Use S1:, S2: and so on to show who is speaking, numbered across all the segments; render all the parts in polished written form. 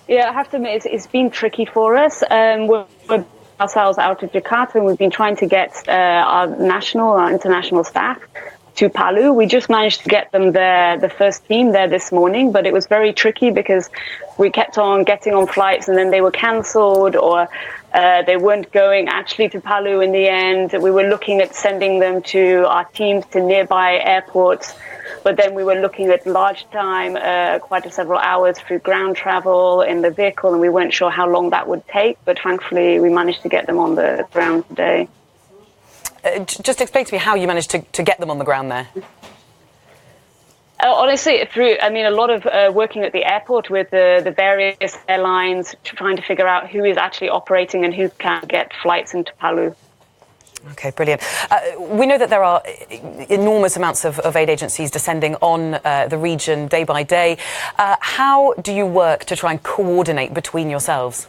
S1: Yeah, I have to admit, it's been tricky for us. We're ourselves out of Jakarta, and we've been trying to get our international staff to Palu. We just managed to get them there, the first team there this morning, but it was very tricky because we kept on getting on flights and then they were cancelled, or they weren't going actually to Palu in the end. We were looking at sending them to our teams to nearby airports, but then we were looking at large time, quite several hours through ground travel in the vehicle, and we weren't sure how long that would take, but thankfully we managed to get them on the ground today.
S2: Just explain to me how you managed to get them on the ground there.
S1: Honestly, a lot of working at the airport with the various airlines, trying to figure out who is actually operating and who can get flights into Palu.
S2: Okay, brilliant. We know that there are enormous amounts of aid agencies descending on the region day by day. How do you work to try and coordinate between yourselves?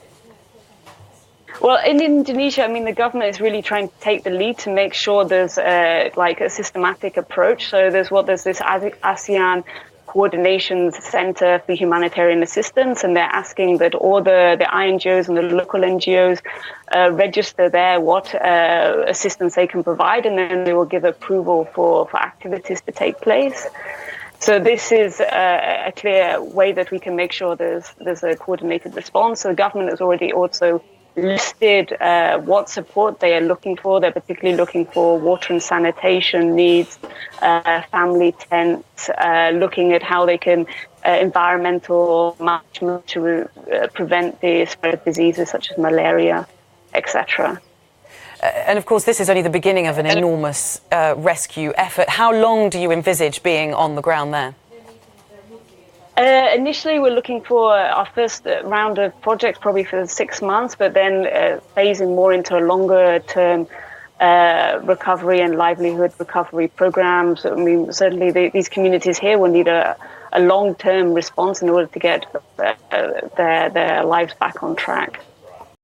S1: Well, in Indonesia, the government is really trying to take the lead to make sure there's a systematic approach. So there's this ASEAN Coordination Center for Humanitarian Assistance, and they're asking that all the INGOs and the local NGOs register there what assistance they can provide, and then they will give approval for activities to take place. So this is a clear way that we can make sure there's a coordinated response. So the government has already also listed what support they are looking for. They're particularly looking for water and sanitation needs, family tents, looking at how they can environmental management to prevent the spread of diseases such as malaria, etc.
S2: And of course, this is only the beginning of an enormous rescue effort. How long do you envisage being on the ground there?
S1: Initially, we're looking for our first round of projects probably for 6 months, but then phasing more into a longer-term recovery and livelihood recovery programs. Certainly these communities here will need a long-term response in order to get their lives back on track.